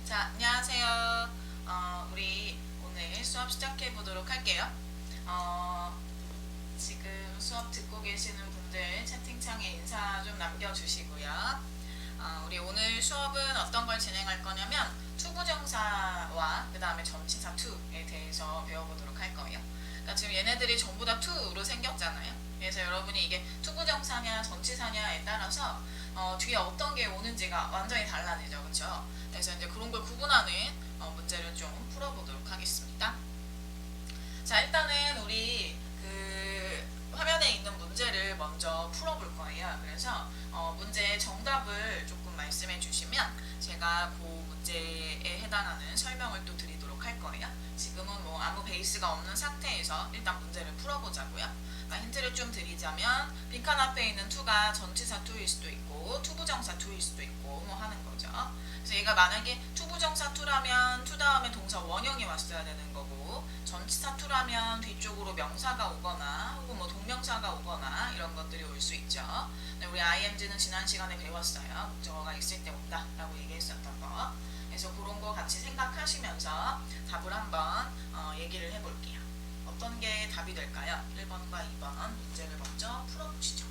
자, 안녕하세요. 우리 오늘 수업 시작해 보도록 할게요. 지금 수업 듣고 계시는 분들 채팅창에 인사 좀 남겨주시고요. 우리 오늘 수업은 어떤 걸 진행할 거냐면 투부정사와 그 다음에 전치사 to에 대해서 배워보도록 할 거예요. 그러니까 지금 얘네들이 전부 다 to로 생겼잖아요. 그래서 여러분이 이게 투부정사냐 전치사냐에 따라서 뒤에 어떤 게 오는지가 완전히 달라지죠. 그렇죠? 그래서 이제 그런 걸 구분하는 문제를 좀 풀어보도록 하겠습니다. 자, 일단은 우리 그 화면에 있는 문제를 먼저 풀어볼 거예요. 그래서 문제의 정답을 조금 말씀해 주시면 제가 그 문제에 해당하는 설명을 또 드리도록 할 거예요. 지금은 뭐 아무 베이스가 없는 상태에서 일단 문제를 풀어보자고요. 힌트를 좀 드리자면 빈칸 앞에 있는 to가 전치사 to일 수도 있고 투부정사 to일 수도 있고 뭐 하는 거죠. 그래서 얘가 만약에 투부정사 to라면 to 다음에 동사 원형이 왔어야 되는 거고 전치사 to라면 뒤쪽으로 명사가 오거나 혹은 뭐 동명사가 오거나 이런 것들이 올 수 있죠. 우리 ing는 지난 시간에 배웠어요. 목적어가 있을 때 온다 라고 얘기했었던 거. 그래서 그런 거 같이 생각하시면서 답을 한번 얘기를 해볼게요. 어떤 게 답이 될까요? 1번과 2번 문제를 먼저 풀어보시죠.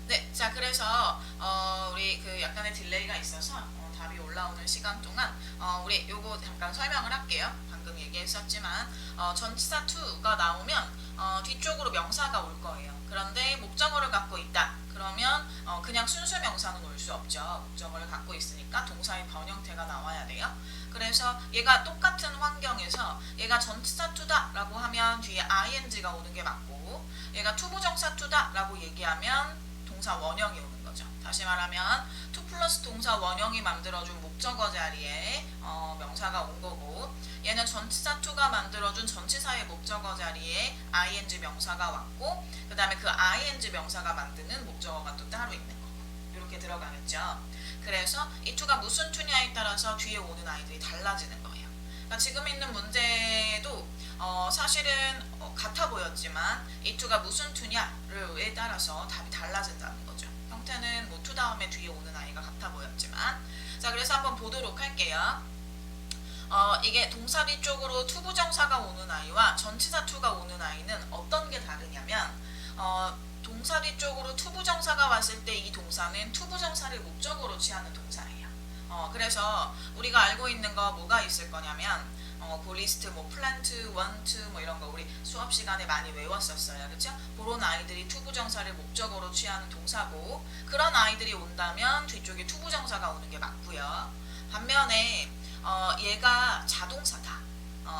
네, 자 그래서 우리 그 약간의 딜레이가 있어서 답이 올라오는 시간 동안 우리 요거 잠깐 설명을 할게요. 방금 얘기했었지만 전치사 to가 나오면 뒤쪽으로 명사가 올 거예요. 그런데 목적어를 갖고 있다. 그러면 그냥 순수 명사는 올 수 없죠. 목적어를 갖고 있으니까 동사의 변형태가 나와야 돼요. 그래서 얘가 똑같은 환경에서 얘가 전치사 to다 라고 하면 뒤에 ing가 오는 게 맞고 얘가 투부정사 to다 라고 얘기하면 동사 원형이 오는 거죠. 다시 말하면 to 플러스 동사 원형이 만들어준 목적어 자리에 명사가 온 거고 얘는 전치사 to가 만들어준 전치사의 목적어 자리에 ing 명사가 왔고 그 다음에 그 ing 명사가 만드는 목적어가 또 따로 있는 거고 이렇게 들어가겠죠. 그래서 이 to가 무슨 to냐에 따라서 뒤에 오는 아이들이 달라지는 거예요. 그러니까 지금 있는 문제도 사실은 같아 보였지만 이 to가 무슨 to냐에 따라서 답이 달라진다는 거죠. 형태는 뭐 to 다음에 뒤에 오는 아이가 같아 보였지만 자 그래서 한번 보도록 할게요. 이게 동사 뒤쪽으로 투부정사가 오는 아이와 전치사 to가 오는 아이는 어떤 게 다르냐면 동사 뒤쪽으로 투부정사가 왔을 때 이 동사는 투부정사를 목적으로 취하는 동사예요. 그래서 우리가 알고 있는 거 뭐가 있을 거냐면 그 리스트 뭐 플랜트, 원트 뭐 이런 거 우리 수업 시간에 많이 외웠었어요. 그렇죠? 그런 아이들이 투부정사를 목적으로 취하는 동사고 그런 아이들이 온다면 뒤쪽에 투부정사가 오는 게 맞고요. 반면에 얘가 자동사다.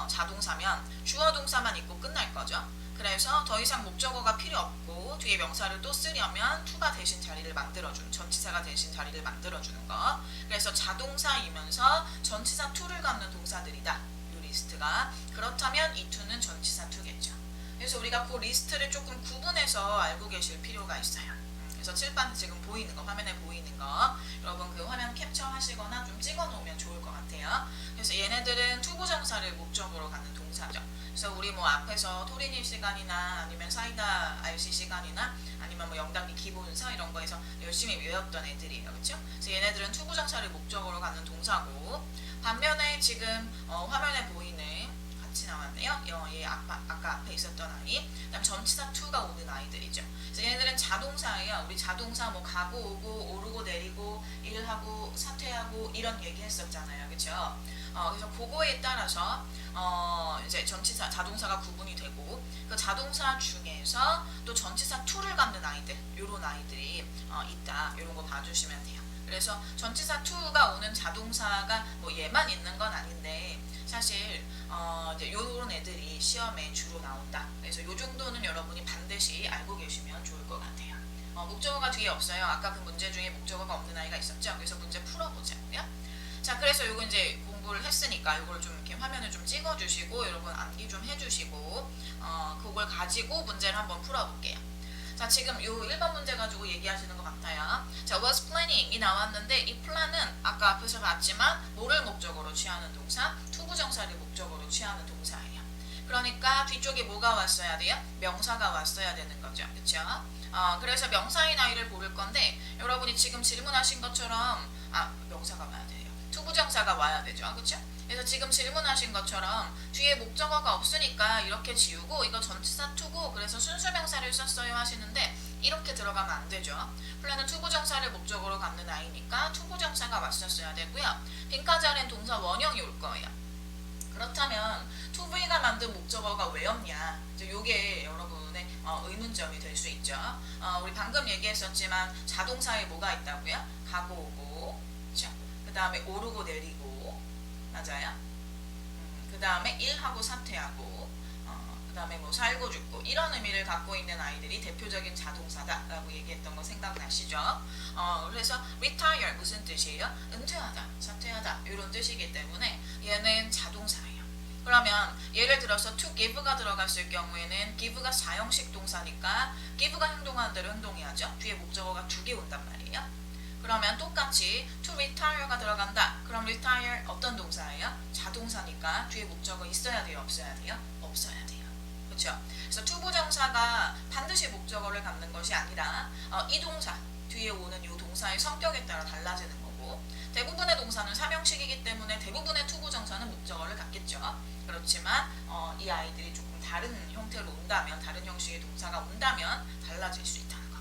자동사면 주어 동사만 있고 끝날 거죠. 그래서 더 이상 목적어가 필요 없고 뒤에 명사를 또 쓰려면 to가 대신 자리를 만들어주는 전치사가 대신 자리를 만들어주는 거. 그래서 자동사이면서 전치사 to를 갖는 동사들이다. 이 리스트가. 그렇다면 이 to는 전치사 to겠죠. 그래서 우리가 그 리스트를 조금 구분해서 알고 계실 필요가 있어요. 그래서 칠판 지금 보이는 거, 화면에 보이는 거 여러분 그 화면 캡처 하시거나 좀 찍어 놓으면 좋을 것 같아요. 그래서 얘네들은 투부정사를 목적으로 갖는 동사죠. 그래서 우리 뭐 앞에서 토리님 시간이나 아니면 사이다 RC 시간이나 아니면 뭐 영단기 기본서 이런 거에서 열심히 외웠던 애들이에요. 그렇죠? 그래서 얘네들은 투부정사를 목적으로 갖는 동사고 반면에 지금 화면에 보이는 같이 나왔네요. 얘 아까 앞에 있었던 아이. 그다음 전치사 to가 오는 아이들이죠. 그래서 얘네들은 자동사예요. 우리 자동사 뭐 가고 오고 오르고 내리고 일하고 사퇴하고 이런 얘기 했었잖아요. 그렇죠? 그래서 그거에 따라서 이제 전치사 자동사가 구분이 되고 그 자동사 중에서 또 전치사 to를 갖는 아이들 요런 아이들이 있다. 요런 거 봐주시면 돼요. 그래서 전치사 to가 오는 자동사가 뭐 얘만 있는 건 아닌데 사실 이제 요런 애들이 시험에 주로 나온다. 그래서 요 정도는 여러분이 반드시 알고 계시면 좋을 것 같아요. 목적어가 뒤에 없어요. 아까 그 문제 중에 목적어가 없는 아이가 있었죠. 그래서 문제 풀어보자고요. 자, 그래서 요거 이제 공부를 했으니까 요걸 좀 이렇게 화면을 좀 찍어주시고 여러분 암기 좀 해주시고 그걸 가지고 문제를 한번 풀어볼게요. 자, 지금 요 1번 문제 가지고 얘기하시는 것 같아요. 자, was planning이 나왔는데 이 plan은 아까 아까 앞에서 봤지만 뭐를 목적으로 취하는 동사? 투부정사를 목적으로 취하는 동사예요. 그러니까 뒤쪽에 뭐가 왔어야 돼요? 명사가 왔어야 되는 거죠. 그쵸? 그래서 명사인 아이를 고를 건데 여러분이 지금 질문하신 것처럼 명사가 와야 돼요. 투부정사가 와야 되죠. 그쵸? 그래서 지금 질문하신 것처럼 뒤에 목적어가 없으니까 이렇게 지우고 이거 전치사 투고 그래서 순수명사를 썼어요 하시는데 이렇게 들어가면 안 되죠. 플랜은 투부정사를 목적으로 갖는 아이니까 투부정사가 왔었어야 되고요. 빈칸 자리엔 동사 원형이 올 거예요. 그렇다면 투부이가 만든 목적어가 왜 없냐? 이게 여러분의 의문점이 될 수 있죠. 우리 방금 얘기했었지만 자동사에 뭐가 있다고요? 가고 오고, 그 다음에 오르고 내리고, 맞아요? 그 다음에 일하고 사퇴하고, 그 다음에 뭐 살고 죽고 이런 의미를 갖고 있는 아이들이 대표적인 자동사다라고 얘기했던 거 생각나시죠? 그래서 retire 무슨 뜻이에요? 은퇴하다, 사퇴하다 이런 뜻이기 때문에 얘는 자동사예요. 그러면 예를 들어서 to give가 들어갔을 경우에는 give가 사형식 동사니까 give가 행동하는 대로 행동해야죠. 뒤에 목적어가 2개 온단 말이에요. 그러면 똑같이 to retire가 들어간다. 그럼 retire 어떤 동사예요? 자동사니까 뒤에 목적어 있어야 돼요? 없어야 돼요? 없어야 돼요. 그렇죠? 그래서 투부정사가 반드시 목적어를 갖는 것이 아니라 이 동사 뒤에 오는 이 동사의 성격에 따라 달라지는 거고 대부분의 동사는 사명식이기 때문에 대부분의 투부정사는 목적어를 갖겠죠. 그렇지만 이 아이들이 조금 다른 형태로 온다면 다른 형식의 동사가 온다면 달라질 수 있다는 거.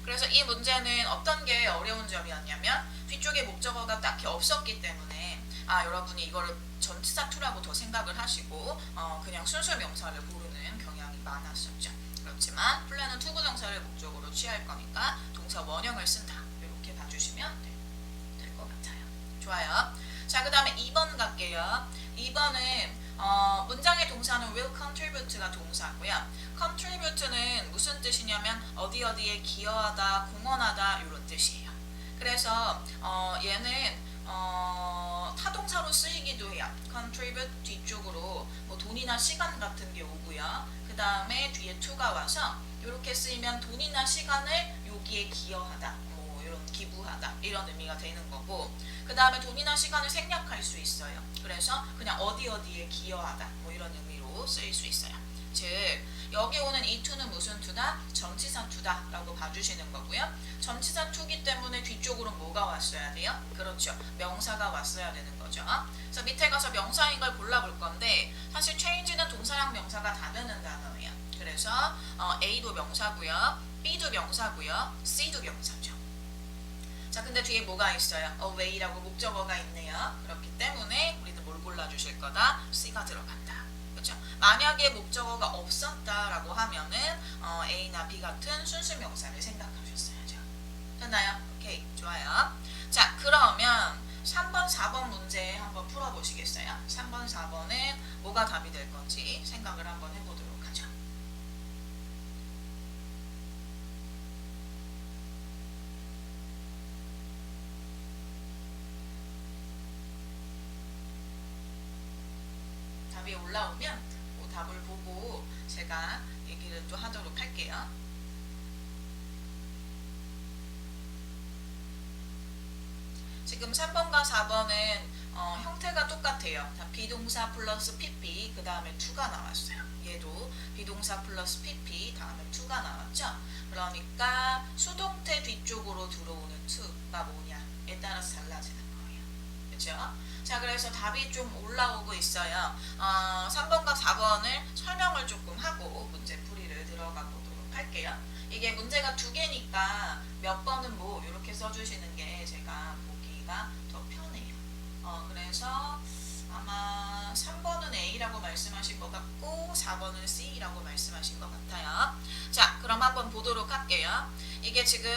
그래서 이 문제는 어떤 게 어려운 점이었냐면 뒤쪽에 목적어가 딱히 없었기 때문에 여러분이 이거를 전치사 투라고 더 생각을 하시고 그냥 순수 명사를 고르는 경향이 많았었죠. 그렇지만 플랜은 투부정사를 목적으로 취할 거니까 동사 원형을 쓴다. 이렇게 봐주시면 될 것 같아요. 좋아요. 자, 그 다음에 2번 갈게요. 2번은 문장의 동사는 will contribute가 동사고요. contribute는 무슨 뜻이냐면 어디에 기여하다, 공헌하다 이런 뜻이에요. 그래서 얘는 타동사로 쓰이기도 해요. contribute 뒤쪽으로 뭐 돈이나 시간 같은 게 오고요. 그 다음에 뒤에 to가 와서 이렇게 쓰이면 돈이나 시간을 여기에 기여하다, 뭐 이런 기부하다 이런 의미가 되는 거고 그 다음에 돈이나 시간을 생략할 수 있어요. 그래서 그냥 어디에 기여하다 뭐 이런 의미로 쓰일 수 있어요. 즉 여기 오는 이 to는 무슨 to다? 전치사 to다 라고 봐주시는 거고요. 전치사 to기 때문에 뒤쪽으로 뭐가 왔어야 돼요? 그렇죠. 명사가 왔어야 되는 거죠. 그래서 밑에 가서 명사인 걸 골라볼 건데 사실 change는 동사랑 명사가 다 되는 단어예요. 그래서 A도 명사고요. B도 명사고요. C도 명사죠. 자, 근데 뒤에 뭐가 있어요? away라고 목적어가 있네요. 그렇기 때문에 우리는 뭘 골라주실 거다? C가 들어간다. 그렇죠? 만약에 목적어가 없었다라고 하면은 A나 B 같은 순수 명사를 생각하셨어야죠. 됐나요? 오케이, 좋아요. 자, 그러면 3번, 4번 문제 한번 풀어보시겠어요? 3번, 4번은 뭐가 답이 될 건지 생각을 한번 해보도록 하죠. 답이 올라오면 그 답을 보고 제가 얘기를 또 하도록 할게요. 지금 3번과 4번은 형태가 똑같아요. 다 비동사 플러스 PP 그 다음에 to가 나왔어요. 얘도 비동사 플러스 PP 다음에 to가 나왔죠. 그러니까 수동태 뒤쪽으로 들어오는 to가 뭐냐에 따라서 달라지는 거예요. 그렇죠? 자, 그래서 답이 좀 올라오고 있어요. 3번과 4번을 설명을 조금 하고 문제 풀이를 들어가 보도록 할게요. 이게 문제가 2개니까 몇 번은 뭐 이렇게 써주시는 게 제가 보기가 더 편해요. 그래서 아마 3번은 A라고 말씀하신 것 같고 4번은 C라고 말씀하신 것 같아요. 자, 그럼 한번 보도록 할게요. 이게 지금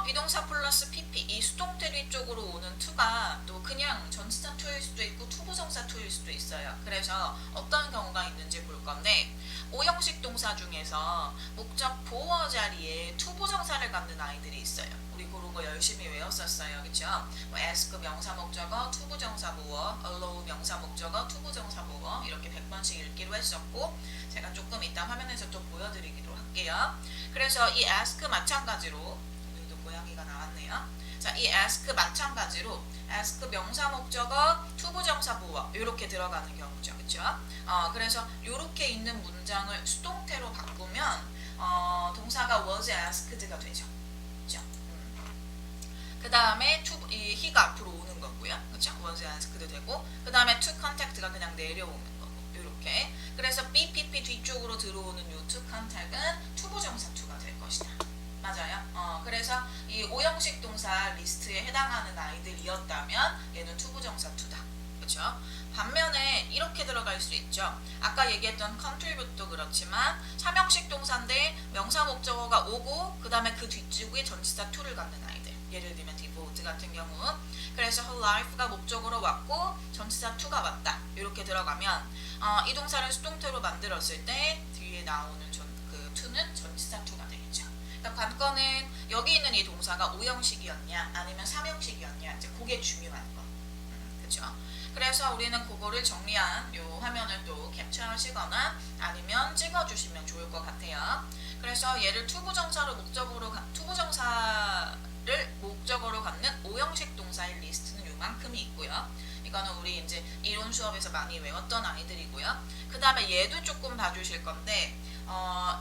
비동사 플러스 PP 이 수동태 뒤쪽으로 오는 to가 또 그냥 전치사 to일 수도 있고 투부정사 to일 수도 있어요. 그래서 어떤 경우가 있는지 볼 건데 5형식 동사 중에서 목적 보어 자리에 투부정사를 갖는 아이들이 있어요. 우리 그런 거 열심히 외웠었어요. 그쵸? 뭐 ask 명사 목적어 투부정사 보어, allow 명사 목적어 투부정사 보어 이렇게 100번씩 읽기로 했었고 제가 조금 이따 화면에서 또 보여드리기로 할게요. 그래서 이 ask 마찬가지로 오늘도 고양이가 나왔네요. 자, 이 ask 마찬가지로 ask 명사 목적어 투부정사 보어 이렇게 들어가는 경우죠. 그쵸? 그래서 이렇게 있는 문장을 수동태로 바꾸면 동사가 was asked가 되죠. 그쵸? 그 다음에 he가 앞으로 오는 거고요. 그쵸? was asked 되고 그 다음에 to contact가 그냥 내려오는 거고 이렇게. 그래서 BPP 뒤쪽으로 들어오는 요 to contact은 투부정사 to가 될 것이다. 맞아요. 그래서 이 오형식 동사 리스트에 해당하는 아이들이었다면 얘는 투부정사 to다. 그렇죠? 반면에 이렇게 들어갈 수 있죠. 아까 얘기했던 contribute도 그렇지만 삼형식 동사인데 명사 목적어가 오고 그 다음에 그 뒷줄에 전치사 to를 갖는 아이들. 예를 들면 devote 같은 경우. 그래서 her life가 목적어로 왔고 전치사 to가 왔다. 이렇게 들어가면 이 동사를 수동태로 만들었을 때 뒤에 나오는 그 to는 전치사 to가 되겠죠. 그러니까 관건은 여기 있는 이 동사가 오형식이었냐 아니면 삼형식이었냐 이제 그게 중요한 거. 그렇죠? 그래서 우리는 그거를 정리한 요 화면을 또 캡처하시거나 아니면 찍어주시면 좋을 것 같아요. 그래서 얘를 투부정사를 목적어로 갖는 오형식 동사의 리스트는 요만큼이 있고요. 이거는 우리 이제 이론 수업에서 많이 외웠던 아이들이고요. 그 다음에 얘도 조금 봐주실 건데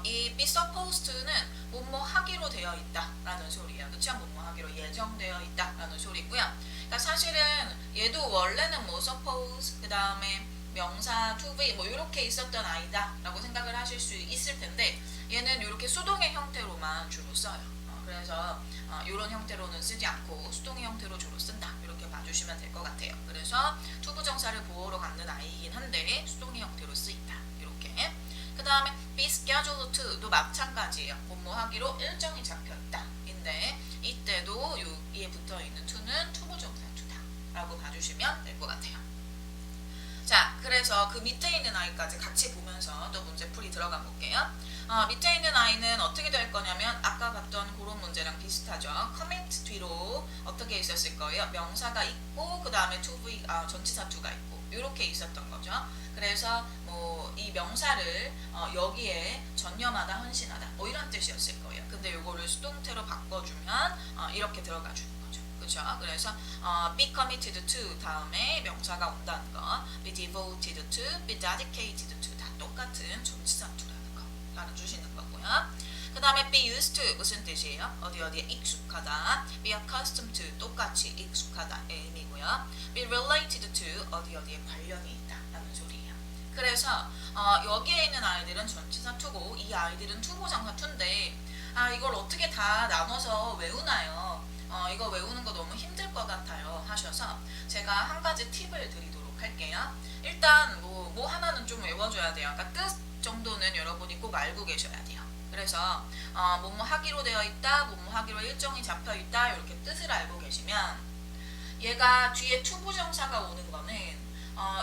이 be supposed to는 뭐뭐 하기로 되어 있다 라는 소리예요. 그쵸? 뭐뭐 하기로 예정되어 있다 라는 소리고요. 그러니까 사실은 얘도 원래는 뭐 suppose 그 다음에 명사 to be 뭐 이렇게 있었던 아이다 라고 생각을 하실 수 있을 텐데 얘는 이렇게 수동의 형태로만 주로 써요. 그래서 이런 형태로는 쓰지 않고 수동의 형태로 주로 쓴다 이렇게 봐주시면 될 것 같아요. 그래서 투부정사를 보어로 갖는 아이이긴 한데 수동의 형태로 쓰인다 이렇게. 그 다음에 be scheduled to도 마찬가지예요. 뭐뭐 하기로 일정이 잡혀있다 인데 이때도 여기에 붙어있는 to는 투부정사 to다 라고 봐주시면 될 것 같아요. 자, 그래서 그 밑에 있는 아이까지 같이 보면서 또 문제풀이 들어가 볼게요. 밑에 있는 아이는 어떻게 될 거냐면 아까 봤던 그런 문제랑 비슷하죠. commit 뒤로 어떻게 있었을 거예요? 명사가 있고 그 다음에 전치사 to가 있고 이렇게 있었던 거죠. 그래서 뭐 이 명사를 여기에 전념하다 헌신하다 뭐 이런 뜻이었을 거예요. 근데 요거를 수동태로 바꿔주면 이렇게 들어가 주는 거죠. 그렇죠? 그래서 be committed to 다음에 명사가 온다는 거, be devoted to, be dedicated to 다 똑같은 전치사 to라는 거 알아주시는 거고요. 그 다음에 be used to 무슨 뜻이에요? 어디에 익숙하다. be accustomed to 똑같이 익숙하다의 의미고요. be related to 어디에 관련이 있다 라는 소리예요. 그래서 여기에 있는 아이들은 전치사 to고 이 아이들은 투부정사 to인데 이걸 어떻게 다 나눠서 외우나요? 이거 외우는 거 너무 힘들 것 같아요 하셔서 제가 한 가지 팁을 드리도록 할게요. 일단 뭐 하나는 좀 외워줘야 돼요. 그러니까 뜻 정도는 여러분이 꼭 알고 계셔야 돼요. 그래서 뭐뭐 하기로 되어 있다, 뭐뭐 하기로 일정이 잡혀 있다 이렇게 뜻을 알고 계시면 얘가 뒤에 투부정사가 오는 거는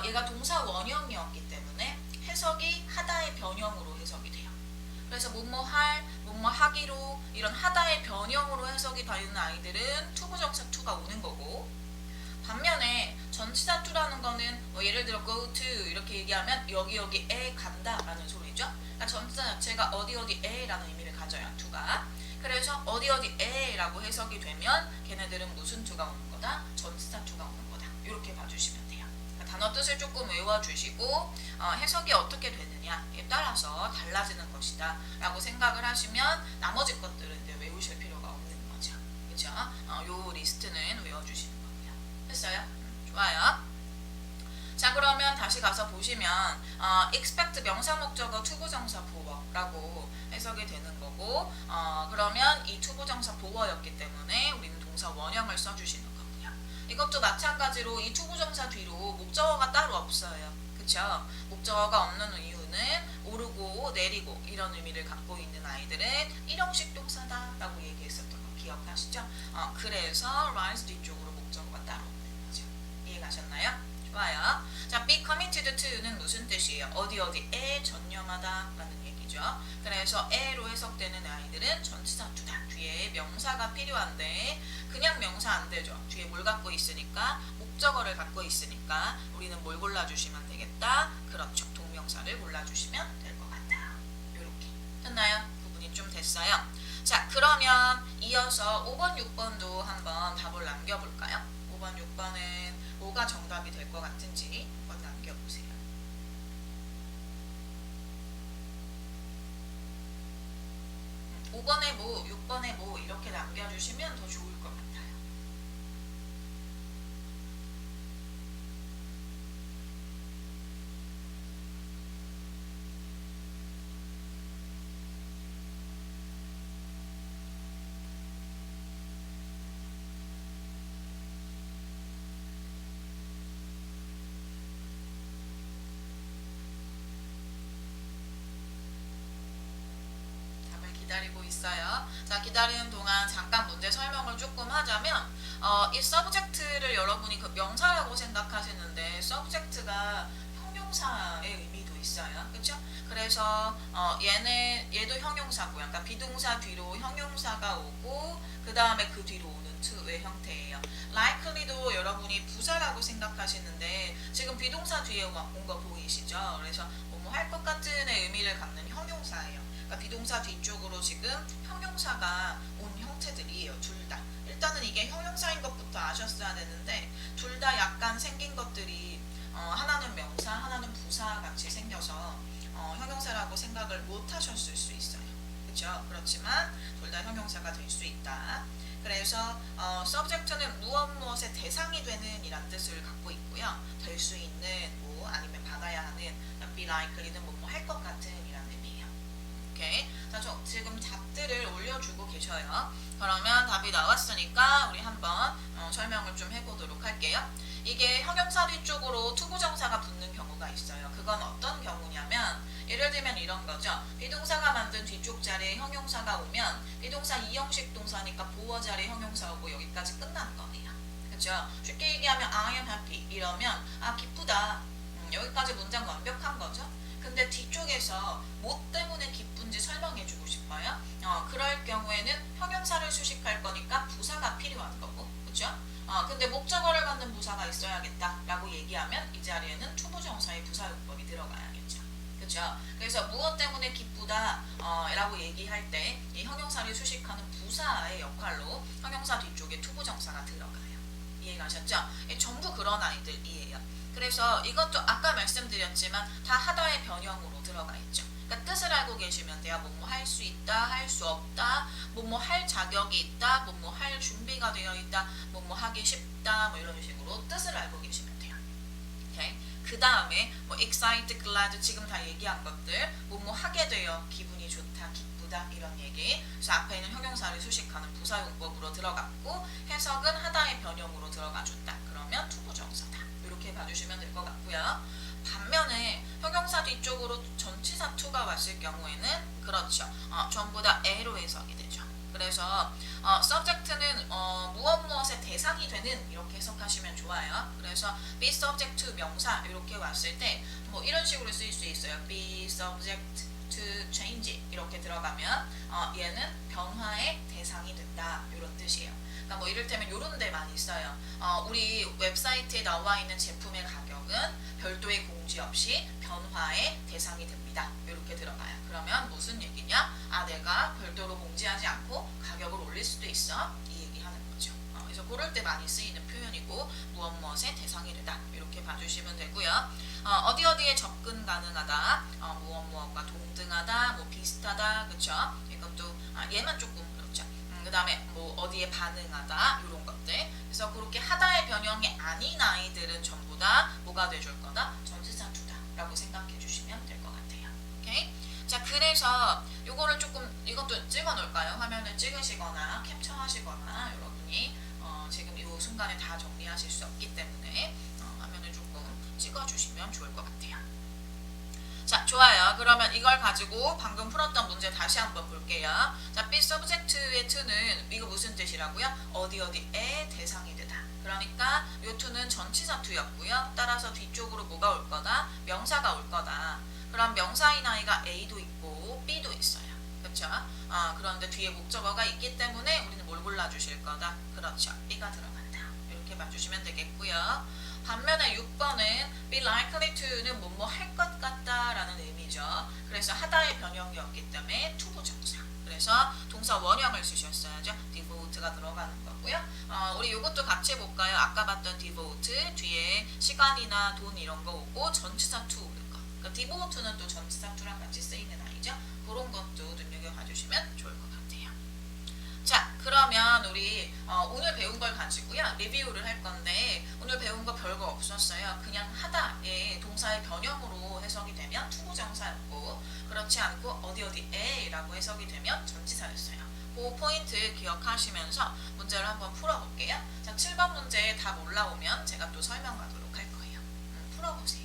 얘가 동사 원형이었기 때문에 해석이 하다의 변형으로 해석이 돼요. 그래서 뭐뭐 할, 뭐뭐 하기로 이런 하다의 변형으로 해석이 되는 아이들은 투부정사 to가 오는 거고 반면에 전치사 to라는 거는 뭐 예를 들어 go to 이렇게 얘기하면 여기에 간다 라는 소리죠. 그러니까 전치사 자체가 어디에 라는 의미를 가져요. to가. 그래서 어디에 라고 해석이 되면 걔네들은 무슨 to가 오는 거다? 전치사 to가 오는 거다. 이렇게 봐주시면 돼요. 그러니까 단어 뜻을 조금 외워주시고 해석이 어떻게 되느냐에 따라서 달라지는 것이다 라고 생각을 하시면 나머지 것들은 이제 외우실 필요가 없는 거죠. 그쵸? 요 리스트는 외워주시는 거고요. 됐어요? 좋아요. 자, 그러면 다시 가서 보시면 expect 명사 목적어 투부정사 보어라고 해석이 되는 거고 그러면 이 투부정사 보어였기 때문에 우리는 동사 원형을 써주시는 거고요. 이것도 마찬가지로 이 투부정사 뒤로 목적어가 따로 없어요. 그쵸? 목적어가 없는 이유는 오르고 내리고 이런 의미를 갖고 있는 아이들은 일형식 동사다 라고 얘기했었던 거 기억하시죠? 그래서 rise 뒤쪽으로 목적어가 따로 없는 거죠. 이해가셨나요? 좋아요. 자, be committed to는 무슨 뜻이에요? 어디에 전념하다 라는 얘기죠. 그래서 에로 해석되는 아이들은 전치사 to다. 뒤에 명사가 필요한데 그냥 명사 안 되죠. 뒤에 뭘 갖고 있으니까 목적어를 갖고 있으니까 우리는 뭘 골라주시면 되겠다? 그렇죠. 동명사를 골라주시면 될 것 같다. 요렇게 됐나요? 구분이 좀 됐어요. 자, 그러면 이어서 5번, 6번도 한번 답을 남겨볼까요? 5번, 6번은 뭐가 정답이 될 것 같은지 한번 남겨보세요. 5번에 뭐, 6번에 뭐 이렇게 남겨주시면 더 좋을 것 같아요. 기다리고 있어요. 자, 기다리는 동안 잠깐 문제 설명을 조금 하자면 이 subject를 여러분이 그 명사라고 생각하시는데 subject가 형용사의 의미도 있어요. 그렇죠? 그래서 얘도 형용사고요. 그러니까 비동사 뒤로 형용사가 오고 그 다음에 그 뒤로 오는 to의 형태예요. likely도 여러분이 부사라고 생각하시는데 지금 비동사 뒤에 온 거 보이시죠? 그래서 뭐 할 것 같은의 의미를 갖는 형용사예요. 그러니까 비동사 뒤쪽으로 지금 형용사가 온 형태들이에요. 둘 다. 일단은 이게 형용사인 것부터 아셨어야 되는데 둘 다 약간 생긴 것들이 하나는 명사, 하나는 부사 같이 생겨서 형용사라고 생각을 못 하셨을 수 있어요. 그렇죠? 그렇지만 둘 다 형용사가 될 수 있다. 그래서 subject는 무엇의 대상이 되는 이란 뜻을 갖고 있고요. 될 수 있는 뭐 아니면 받아야 하는 be likely는 뭐 할 것 같은 이란 의미예요. 오케이. 자, 저 지금 답들을 올려주고 계셔요. 그러면 답이 나왔으니까 우리 한번 설명을 좀 해보도록 할게요. 이게 형용사 뒤쪽으로 투부정사가 붙는 경우가 있어요. 그건 어떤 경우냐면 예를 들면 이런 거죠. 비동사가 만든 뒤쪽 자리에 형용사가 오면 비동사 2형식 동사니까 보어 자리에 형용사 오고 여기까지 끝나는 거예요. 그렇죠? 쉽게 얘기하면 I am happy 이러면 기쁘다. 여기까지 문장 완벽한 거죠. 근데 뒤쪽에서 뭐 때문에 기쁜지 설명해주고 싶어요. 그럴 경우에는 형용사를 수식할 거니까 부사가 필요한 거고, 그렇죠? 근데 목적어를 갖는 부사가 있어야겠다라고 얘기하면 이 자리에는 투부정사의 부사용법이 들어가야겠죠. 그렇죠? 그래서 무엇 때문에 기쁘다라고 얘기할 때 이 형용사를 수식하는 부사의 역할로 형용사 뒤쪽에 투부정사가 들어가요. 이해가셨죠? 전부 그런 아이들이에요. 그래서 이것도 아까 말씀드렸지만 다 하다의 변형으로 들어가 있죠. 그러니까 뜻을 알고 계시면 돼요. 뭐뭐 할 수 있다, 할 수 없다, 뭐뭐 할 자격이 있다, 뭐뭐 할 준비가 되어 있다, 뭐뭐 하기 쉽다, 뭐 이런 식으로 뜻을 알고 계시면 돼요. 오케이? 그 다음에 뭐 excited, glad 지금 다 얘기한 것들, 뭐뭐 하게 되어 기분이 좋다, 기쁘다 이런 얘기. 그래서 앞에는 형용사를 수식하는 부사용법으로 들어갔고 해석은 하다의 변형으로 들어가준다. 그러면 투부정사다. 이렇게 봐주시면 될 것 같고요. 반면에 형용사 뒤쪽으로 전치사 to가 왔을 경우에는 그렇죠. 전부 다 A로 해석이 되죠. 그래서 subject는 무엇의 대상이 되는 이렇게 해석하시면 좋아요. 그래서 be subject to 명사 이렇게 왔을 때 뭐 이런 식으로 쓰일 수 있어요. be subject to change 이렇게 들어가면 얘는 변화의 대상이 된다 이런 뜻이에요. 그러니까 뭐 이를테면 이런 데 많이 써요. 우리 웹사이트에 나와 있는 제품의 가격은 별도의 공지 없이 변화의 대상이 됩니다. 이렇게 들어가요. 그러면 무슨 얘기냐? 내가 별도로 공지하지 않고 가격을 올릴 수도 있어. 이 얘기하는 거죠. 그래서 그럴 때 많이 쓰이는 표현이고 무엇의 대상이 되다. 이렇게 봐주시면 되고요. 어디에 접근 가능하다. 무엇과 동등하다. 뭐 비슷하다. 그쵸? 이것도 얘만 조금 그렇죠. 그 다음에 뭐 어디에 반응하다 이런 것들. 그래서 그렇게 하다의 변형이 아닌 아이들은 전부 다 뭐가 돼줄 거다? 전치사 투다 라고 생각해 주시면 될 것 같아요. 오케이? 자, 그래서 요거를 조금 이것도 찍어 놓을까요? 화면을 찍으시거나 캡처하시거나 여러분이 지금 이 순간에 다 정리하실 수 없기 때문에 화면을 조금 찍어 주시면 좋을 것 같아요. 자, 좋아요. 그러면 이걸 가지고 방금 풀었던 문제 다시 한번 볼게요. 자, be subject의 to는 이거 무슨 뜻이라고요? 어디에 대상이 되다. 그러니까 요 to는 전치사 to였고요. 따라서 뒤쪽으로 뭐가 올 거다? 명사가 올 거다. 그럼 명사인 아이가 A도 있고 B도 있어요. 그렇죠? 그런데 뒤에 목적어가 있기 때문에 우리는 뭘 골라주실 거다? 그렇죠. B가 들어간다. 이렇게 봐주시면 되겠고요. 반면에 6번은 be likely to는 뭐뭐 할 것 같다 라는 의미죠. 그래서 하다의 변형이었기 때문에 투부정사. 그래서 동사 원형을 쓰셨어야죠. devote가 들어가는 거고요. 우리 이것도 같이 볼까요? 아까 봤던 devote 뒤에 시간이나 돈 이런 거 오고 전치사 to 오는 거. 그러니까 devote는 또 전치사 to랑 같이 쓰이는 아이죠. 그런 것도 눈여겨 봐주시면 좋을 것 같아요. 자, 그러면 우리 오늘 배운 걸 가지고요 리뷰를 할 건데 오늘 배운 거 별거 없었어요. 그냥 하다의 동사의 변형으로 해석이 되면 투부정사였고 그렇지 않고 어디에라고 해석이 되면 전치사였어요. 그 포인트 기억하시면서 문제를 한번 풀어볼게요. 자, 7번 문제에 답 올라오면 제가 또 설명하도록 할 거예요. 풀어보세요.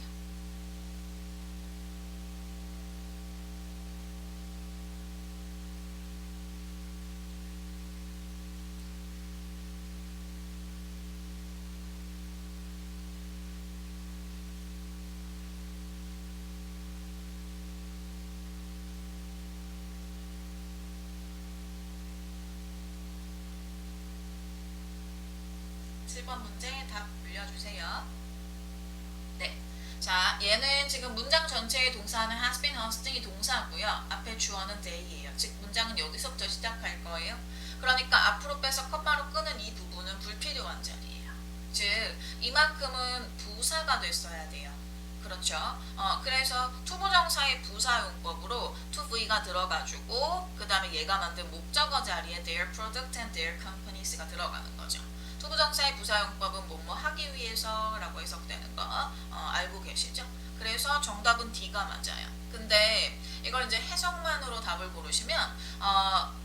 번 문제 답 올려주세요. 네. 자, 얘는 지금 문장 전체의 동사는 has been, has 등이 동사고요. 앞에 주어는 they예요. 즉 문장은 여기서부터 시작할 거예요. 그러니까 앞으로 빼서 컴마로 끄는 이 부분은 불필요한 자리예요. 즉 이만큼은 부사가 됐어야 돼요. 그렇죠. 그래서 투부정사의 부사용법으로 to v가 들어가지고 그 다음에 얘가 만든 목적어 자리에 their product and their companies가 들어가는 거죠. 투부정사의 부사용법은 뭐뭐 하기 위해서라고 해석되는 거 알고 계시죠? 그래서 정답은 D가 맞아요. 근데 이걸 이제 해석만으로 답을 고르시면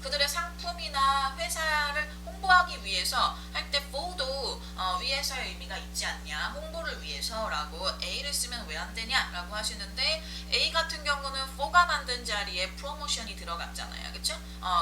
그들의 상품이나 회사를 홍보하기 위해서 할 때 for도 위해서의 의미가 있지 않냐, 홍보를 위해서라고 A를 쓰면 왜 안 되냐 라고 하시는데 A 같은 경우는 for가 만든 자리에 promotion이 들어갔잖아요. 그쵸?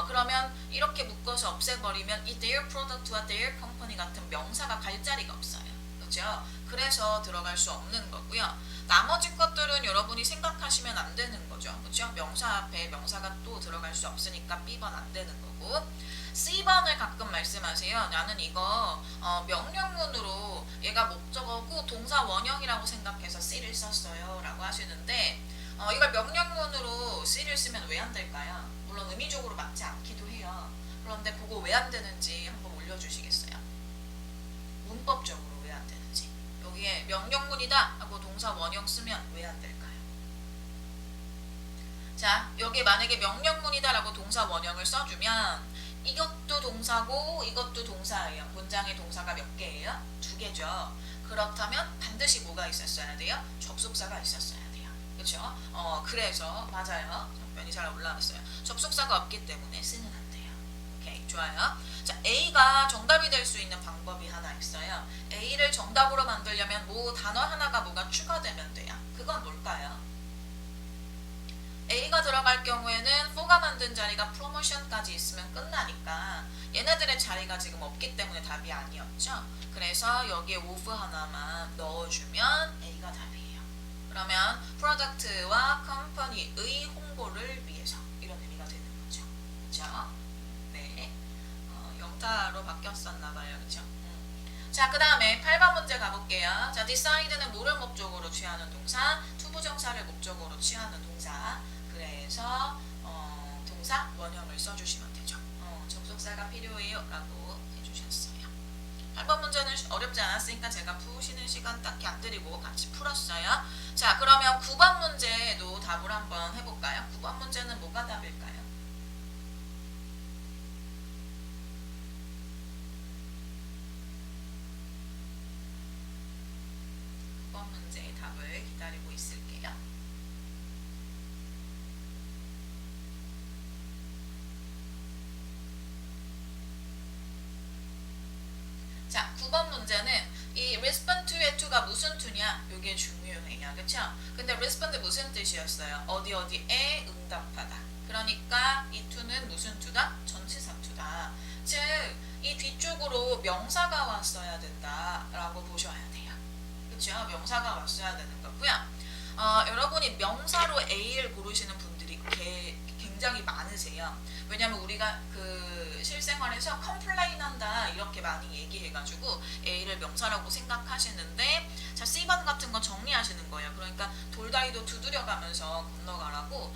그러면 이렇게 묶어서 없애버리면 이 their product와 their company 같은 명사가 갈 자리가 없어요. 그죠? 그래서 들어갈 수 없는 거고요. 나머지 것들은 여러분이 생각하시면 안 되는 거죠. 그렇죠? 명사 앞에 명사가 또 들어갈 수 없으니까 B번 안 되는 거고 C번을 가끔 말씀하세요. 나는 이거 명령문으로 얘가 목적어고 동사 원형이라고 생각해서 C를 썼어요 라고 하시는데 이걸 명령문으로 C를 쓰면 왜 안 될까요? 물론 의미적으로 맞지 않기도 해요. 그런데 그거 왜 안 되는지 한번 올려주시겠어요? 문법적으로 왜 안 되는지. 여기에 명령문이다 하고 동사 원형 쓰면 왜 안 될까요? 자, 여기 만약에 명령문이다 라고 동사 원형을 써주면 이것도 동사고 이것도 동사예요. 문장의 동사가 몇 개예요? 2개죠. 그렇다면 반드시 뭐가 있었어야 돼요? 접속사가 있었어야 돼요. 그렇죠? 그래서 맞아요. 답변이 잘 올라왔어요. 접속사가 없기 때문에 쓰는 안 돼요. 오케이, 좋아요. 자, A가 정답이 될 수 있는 방법이 하나 있어요. A를 정답으로 만들려면 뭐 단어 하나가 뭐가 추가되면 돼요. 그건 뭘까요? A가 들어갈 경우에는 for가 만든 자리가 promotion까지 있으면 끝나니까 얘네들의 자리가 지금 없기 때문에 답이 아니었죠. 그래서 여기에 of 하나만 넣어주면 A가 답이에요. 그러면 product와 company의 홍보를 위해서 이런 의미가 되는 거죠. 그렇죠? 네. 영타로 바뀌었었나봐요. 그렇죠? 자, 그 다음에 8번 문제 가볼게요. 자, decide는 뭐를 목적으로 취하는 동사? 투부정사를 목적으로 취하는 동사. 그래서 동사 원형을 써주시면 되죠. 접속사가 필요해요 라고 해주셨어요. 8번 문제는 어렵지 않았으니까 제가 푸시는 시간 딱히 안 드리고 같이 풀었어요. 자, 그러면 9번 문제도 답을 한번 해볼까요? 9번 문제는 뭐가 답일까요? 9번 문제의 답을 기다리고 있을게요. 자, 9번 문제는 이 respond to의 to가 무슨 to냐? 이게 중요해요. 그쵸? 근데 respond 무슨 뜻이었어요? 어디에 응답하다. 그러니까 이 to는 무슨 to다? 전치사 to다. 즉, 이 뒤쪽으로 명사가 왔어야 된다라고 보셔야 돼요. 그쵸? 명사가 왔어야 되는 거고요. 여러분이 명사로 A를 고르시는 분들이 굉장히 굉장히 많으세요. 왜냐면 우리가 그 실생활에서 컴플레인한다 이렇게 많이 얘기해가지고 A를 명사라고 생각하시는데, 자 C번 같은 거 정리하시는 거예요. 그러니까 돌다리도 두드려가면서 건너가라고.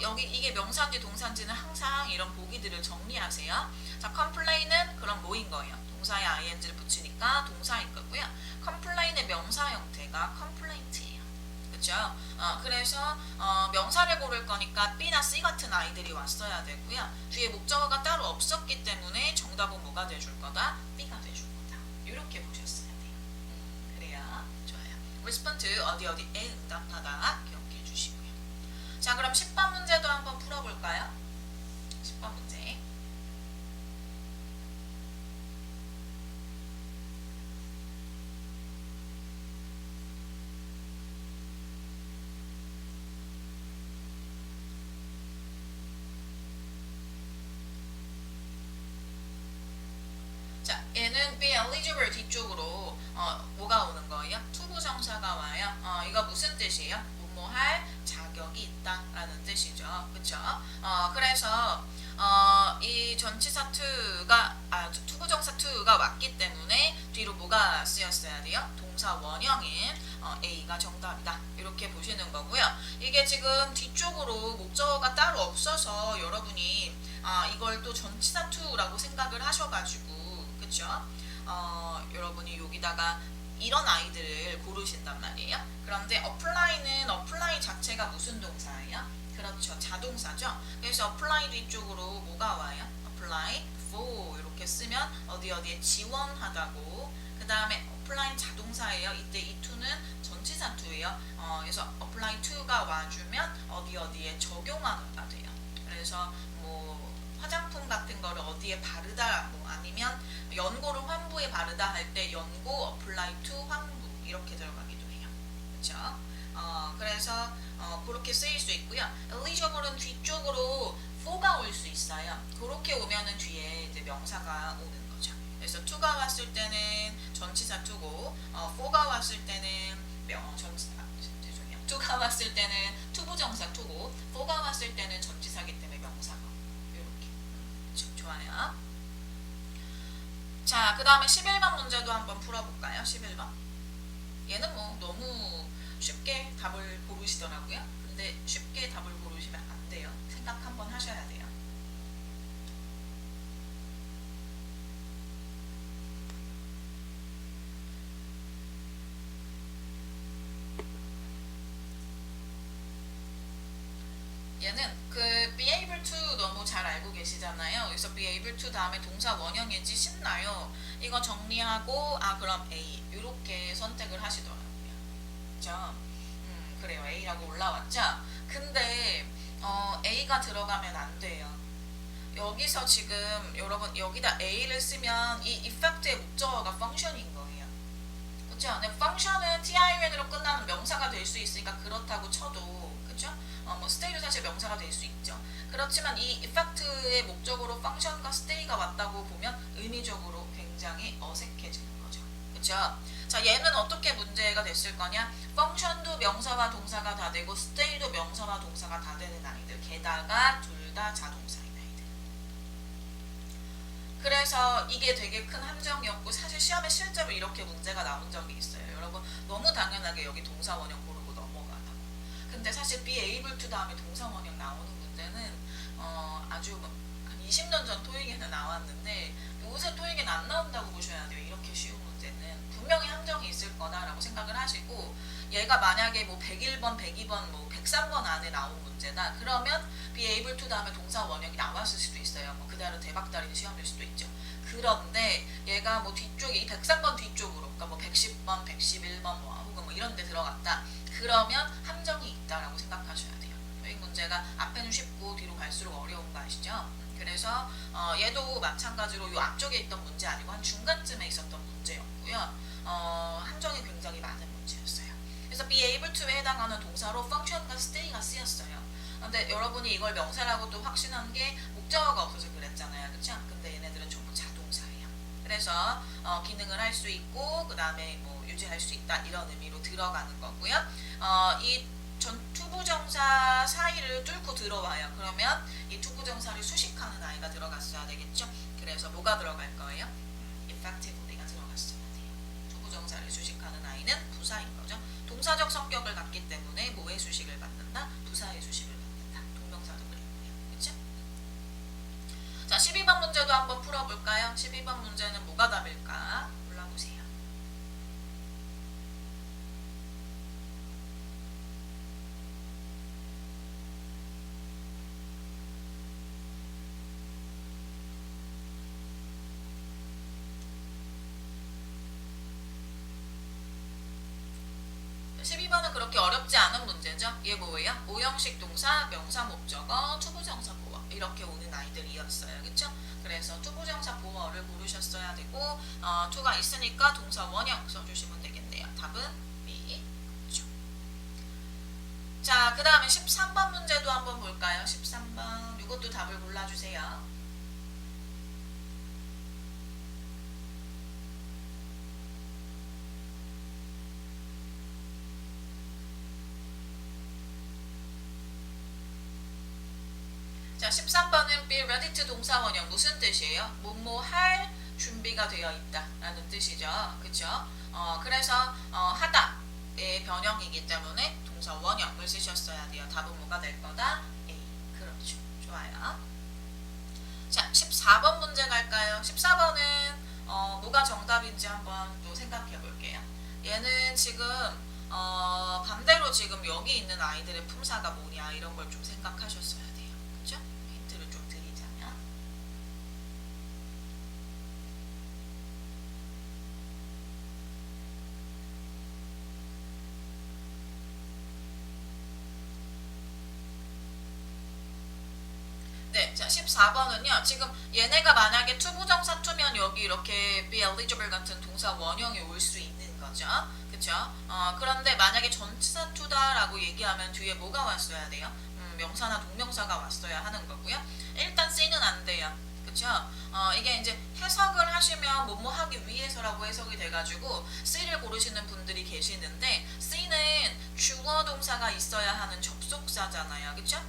여기 이게 명사인지 동사인지는 항상 이런 보기들을 정리하세요. 자 컴플레인은 그럼 뭐인 거예요? 동사에 ing를 붙이니까 동사인 거고요. 컴플레인의 명사 형태가 컴플레인트예요. 그렇죠? 그래서 명사를 고를 거니까 B나 C 같은 아이들이 왔어야 되고요. 뒤에 목적어가 따로 없었기 때문에 정답은 뭐가 돼줄 거다? B가 돼줄 거다. 이렇게 보셨어야 돼요. 그래야 좋아요. respond 어디에 응답하다 기억해 주시고요. 자 그럼 10번 문제도 한번 풀어볼까요? 10번 문제. 자, 얘는 be eligible 뒤쪽으로 뭐가 오는 거예요? 투부정사가 와요. 이거 무슨 뜻이에요? 뭐뭐 할 자격이 있다라는 뜻이죠. 그쵸? 그래서 이 전치사 to가 투부정사 to가 왔기 때문에 뒤로 뭐가 쓰였어야 돼요? 동사 원형인 A가 정답이다. 이렇게 보시는 거고요. 이게 지금 뒤쪽으로 목적어가 따로 없어서 여러분이 이걸 또 전치사 to라고 생각을 하셔가지고, 그쵸? 여러분이 여기다가 이런 아이들을 고르신단 말이에요. 그런데 apply는 apply 자체가 무슨 동사예요? 그렇죠, 자동사죠. 그래서 apply 뒤쪽으로 뭐가 와요? apply for 이렇게 쓰면 어디에 지원하다고. 그 다음에 apply 자동사예요. 이때 이 to는 전치사 to예요. 그래서 apply to가 와주면 어디에 적용하다가 돼요. 그래서 뭐 화장품 같은 거를 어디에 바르다, 뭐 아니면 연고를 환부에 바르다 할 때 연고 apply to 환부 이렇게 들어가기도 해요. 그렇죠? 그래서 그렇게 쓰일 수 있고요. eligible은 뒤쪽으로 for가 올 수 있어요. 그렇게 오면은 뒤에 이제 명사가 오는 거죠. 그래서 to가 왔을 때는 전치사 to고, for가 왔을 때는 죄송해요. to가 왔을 때는 투부정사 to고, for가 왔을 때는 전치사기 때문에 명사가. 이렇게. 좋아요. 자, 그 다음에 11번 문제도 한번 풀어볼까요? 11번. 얘는 뭐 너무 쉽게 답을 고르시더라고요. 근데 쉽게 답을 고르시면 안 돼요. 생각 한번 하셔야 돼요. 얘는 그 be able to 너무 잘 알고 계시잖아요. 그래서 be able to 다음에 동사 원형이지 신나요. 이거 정리하고 그럼 A 이렇게 선택을 하시더라고요. 그죠? 그래요. A라고 올라왔죠? 근데 A가 들어가면 안 돼요. 여기서 지금 여러분 여기다 A를 쓰면 이 effect의 목적어가 function인 거예요. 그렇죠? 근데 function은 TIN으로 끝나는 명사가 될 수 있으니까 그렇다고 쳐도, 그렇죠? 뭐 stay도 사실 명사가 될 수 있죠. 그렇지만 이 effect의 목적으로 function과 stay가 왔다고 보면 의미적으로 굉장히 어색해지는 거죠. 그렇죠? 자, 얘는 어떻게 문제가 됐을 거냐? function도 명사와 동사가 다 되고 stay도 명사와 동사가 다 되는 아이들. 게다가 둘 다 자동사인 아이들. 그래서 이게 되게 큰 함정이었고, 사실 시험에 실제로 이렇게 문제가 나온 적이 있어요. 여러분 너무 당연하게 여기 동사 원형 고르고 넘어가라고. 근데 사실 be able to 다음에 동사 원형 나오는 문제는 아주 한 20년 전 토익에는 나왔는데 요새 토익에는 안 나온다고 보셔야 돼요. 이렇게 쉬운 문제는 분명히 함정이 있을 거다라고 생각을 하시고, 얘가 만약에 뭐 101번, 102번, 뭐 103번 안에 나온 문제다 그러면 be able to 다음에 동사 원형이 나왔을 수도 있어요. 뭐 그대로 대박다리 시험일 수도 있죠. 그런데 얘가 뭐 뒤쪽에 이 103번 뒤쪽으로, 그러니까 뭐 110번, 111번 뭐 혹은 뭐 이런 데 들어갔다 그러면 함정이 있다라고 생각하셔야 돼요. 이 문제가 앞에는 쉽고 뒤로 갈수록 어려운 거 아시죠? 그래서 얘도 마찬가지로 이 앞쪽에 있던 문제 아니고 한 중간쯤에 있었던 문제였고요. 함정이 굉장히 많은 문제였어요. 그래서 be able to에 해당하는 동사로 function과 stay가 쓰였어요. 근데 여러분이 이걸 명사라고 또 확신한 게 목적어가 없어서 그랬잖아요. 그렇죠? 근데 얘네들은 전부 자동사예요. 그래서 기능을 할 수 있고 그 다음에 뭐 유지할 수 있다 이런 의미로 들어가는 거고요. 이 투부정사 사이를 뚫고 들어와요. 그러면 이 투부정사를 수식하는 아이가 들어갔어야 되겠죠. 그래서 뭐가 들어갈 거예요? effectively가 들어갔어야 돼요. 투부정사를 수식하는 아이는 부사인 거죠. 동사적 성격을 갖기 때문에 뭐의 수식을 받는다? 부사의 수식을 받는다. 동명사도 그랬고요. 그렇죠? 자, 12번 문제도 한번 풀어볼까요? 12번 문제는 뭐가 답일까? 골라보세요. 자, 12번은 그렇게 어렵지 않은 문제죠. 이게 뭐예요? 오형식 동사, 명사, 목적어, 투부정사 보어 이렇게 오는 아이들이었어요. 그쵸? 그래서 투부정사 보어를 고르셨어야 되고 투가 있으니까 동사 원형 써주시면 되겠네요. 답은 B. 그렇죠. 자, 그 다음에 13번 문제도 한번 볼까요? 13번 이것도 답을 골라주세요. 자, 13번은 be ready to 동사 원형 무슨 뜻이에요? 뭐뭐 할 준비가 되어 있다 라는 뜻이죠. 그쵸? 그래서 하다의 변형이기 때문에 동사 원형을 쓰셨어야 돼요. 답은 뭐가 될 거다? A. 그렇죠. 좋아요. 자, 14번 문제 갈까요? 14번은 뭐가 정답인지 한번 또 생각해 볼게요. 얘는 지금 반대로 지금 여기 있는 아이들의 품사가 뭐냐 이런 걸 좀 생각하셨어야 돼요. 그죠? 힌트를 좀 드리자면 네, 자 14번은요. 지금 얘네가 만약에 투부정사 투면 여기 이렇게 be eligible 같은 동사 원형이 올 수 있는 거죠. 그쵸? 그런데 만약에 전치사 투다라고 얘기하면 뒤에 뭐가 왔어야 돼요? 명사나 동명사가 왔어야 하는 거고요. 일단 C는 안 돼요. 그쵸? 이게 이제 해석을 하시면 뭐뭐 하기 위해서라고 해석이 돼가지고 C를 고르시는 분들이 계시는데 C는 주어 동사가 있어야 하는 접속사잖아요. 그쵸?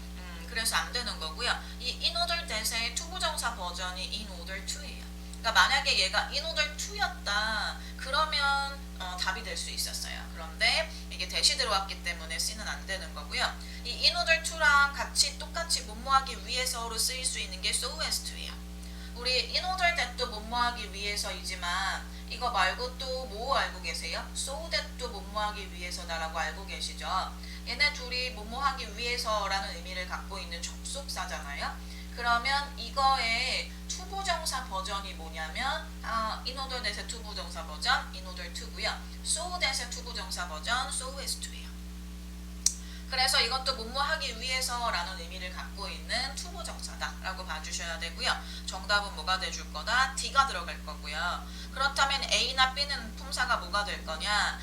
그래서 안 되는 거고요. 이 in order that의 투부정사 버전이 in order to예요. 그러니까 만약에 얘가 in order to였다 그러면 답이 될 수 있었어요. 그런데 이게 대시 들어왔기 때문에 C는 안 되는 거고요. 이 in order to랑 똑같이 뭐뭐하기 위해서로 쓰일 수 있는 게 so as to예요. 우리 in order that도 뭐뭐하기 위해서이지만 이거 말고 또 뭐 알고 계세요? so that도 뭐뭐하기 위해서다라고 알고 계시죠? 얘네 둘이 뭐뭐하기 위해서라는 의미를 갖고 있는 접속사잖아요. 그러면 이거의 투부정사 버전이 뭐냐면 in order that의 투부정사 버전 in order to고요. so that의 투부정사 버전 so as to예요. 그래서 이것도 뭐뭐하기 위해서라는 의미를 갖고 있는 투부정사다라고 봐주셔야 되고요. 정답은 뭐가 돼줄 거다? D가 들어갈 거고요. 그렇다면 A나 B는 품사가 뭐가 될 거냐?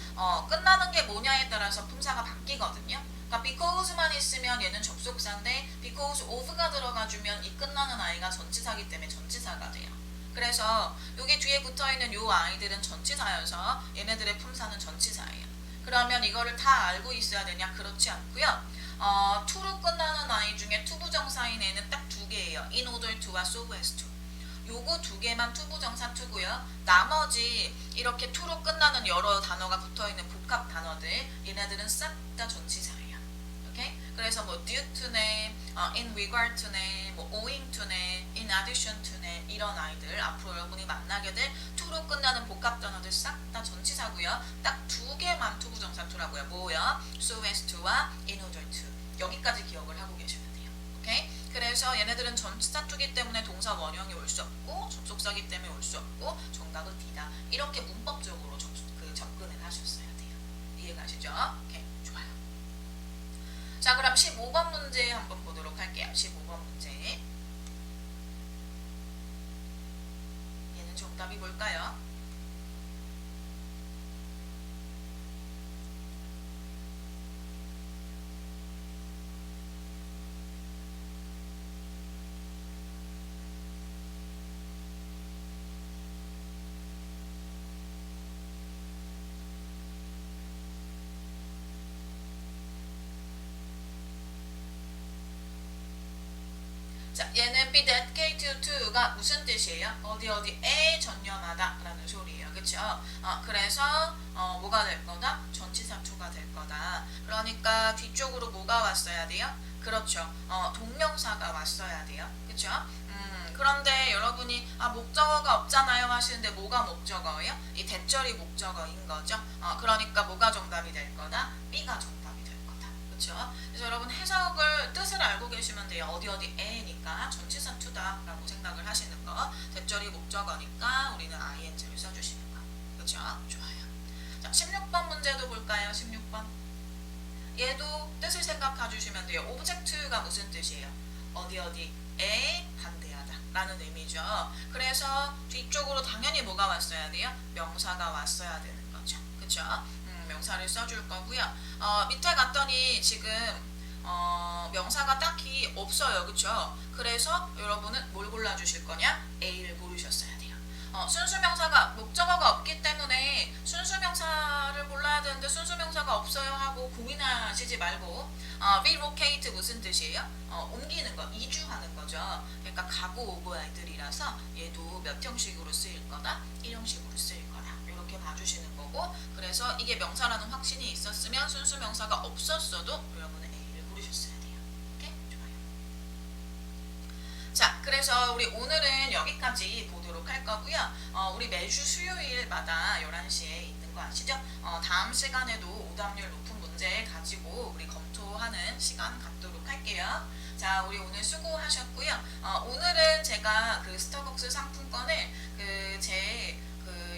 끝나는 게 뭐냐에 따라서 품사가 바뀌거든요. 그러니까 because만 있으면 얘는 접속사인데 because of가 들어가주면 이 끝나는 아이가 전치사기 때문에 전치사가 돼요. 그래서 여기 뒤에 붙어있는 요 아이들은 전치사여서 얘네들의 품사는 전치사예요. 그러면 이거를 다 알고 있어야 되냐? 그렇지 않고요. to로 끝나는 아이 중에 투부정사인 애는 딱 두 개예요. in order to와 so as to. 요거 두 개만 투부정사 투고요. 나머지 이렇게 to로 끝나는 여러 단어가 붙어있는 복합 단어들 얘네들은 싹 다 전치사예요. 오케이? 그래서 뭐 due to네, in regard to네, 뭐 owing to네, in addition to네 이런 아이들 앞으로 여러분이 만나게 될 to로 끝나는 복합 단어들 싹 다 전치사고요. 딱 두 개만 투부정사 투라고요. 뭐요? so as to와 in order to. 여기까지 기억을 하고 계시면 돼요. 오케이? 그래서 얘네들은 전치사 투기 때문에 동사 원형이 올 수 없고 접속사기 때문에 올 수 없고 정답은 D다. 이렇게 문법적으로 접근을 하셨어야 돼요. 이해가시죠? 오케이, 좋아요. 자, 그럼 15번 문제 한번 보도록 할게요. 15번 문제. 얘는 정답이 뭘까요? 자, 얘는 be dedicated to가 무슨 뜻이에요? 어디 어디에 전념하다 라는 소리예요. 그쵸? 그래서 뭐가 될 거다? 전치사 to가 될 거다. 그러니까 뒤쪽으로 뭐가 왔어야 돼요? 그렇죠. 동명사가 왔어야 돼요. 그쵸? 그런데 여러분이 목적어가 없잖아요 하시는데 뭐가 목적어예요? 이 대절이 목적어인 거죠. 그러니까 뭐가 정답이 될 거다? B가 정답이 될 거다. 그쵸? 그래서 여러분 해석을 뜻을 알고 계시면 돼요. 어디 어디에니까 전치사 to다 라고 생각을 하시는 거. 대절이 목적어니까 우리는 ing를 써주시는 거. 그쵸? 좋아요. 자, 16번 문제도 볼까요? 16번. 얘도 뜻을 생각해 주시면 돼요. 오브젝트가 무슨 뜻이에요? 어디 어디에 반대하다 라는 의미죠. 그래서 뒤쪽으로 당연히 뭐가 왔어야 돼요? 명사가 왔어야 되는 거죠. 그쵸? 명사를 써줄 거고요. 밑에 갔더니 지금 명사가 딱히 없어요. 그쵸? 그래서 여러분은 뭘 골라주실 거냐? A를 고르셨어야 돼요. 순수명사가 목적어가 없기 때문에 순수명사를 골라야 되는데 순수명사가 없어요 하고 고민하시지 말고 relocate 무슨 뜻이에요? 옮기는 거, 이주하는 거죠. 그러니까 가고 오고 애들이라서 얘도 몇 형식으로 쓰일 거다? 1형식으로 쓰일 거다. 이렇게 봐주시는 거고 그래서 이게 명사라는 확신이 있었으면 순수명사가 없었어도 여러분은 A를 고르셨어야 돼요. 오케이? 좋아요. 자, 그래서 우리 오늘은 여기까지 보도록 할 거고요. 우리 매주 수요일마다 11시에 있는 거 아시죠? 다음 시간에도 오답률 높은 문제 가지고 우리 검토하는 시간 갖도록 할게요. 자, 우리 오늘 수고하셨고요. 오늘은 제가 그 스타벅스 상품권을 제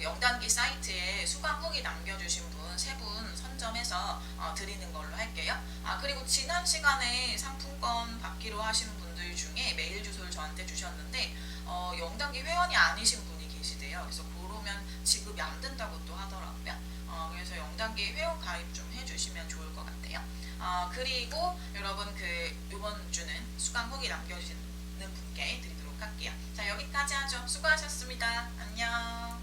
0단기 사이트에 수강 후기 남겨주신 분 3분 선점해서 드리는 걸로 할게요. 그리고 지난 시간에 상품권 받기로 하신 분들 중에 메일 주소를 저한테 주셨는데 0단기 회원이 아니신 분이 계시대요. 그래서 그러면 지급이 안 된다고 또 하더라고요. 그래서 0단기 회원 가입 좀 해주시면 좋을 것 같아요. 그리고 여러분 이번 주는 수강 후기 남겨주시는 분께 드리도록 할게요. 자, 여기까지 하죠. 수고하셨습니다. 안녕.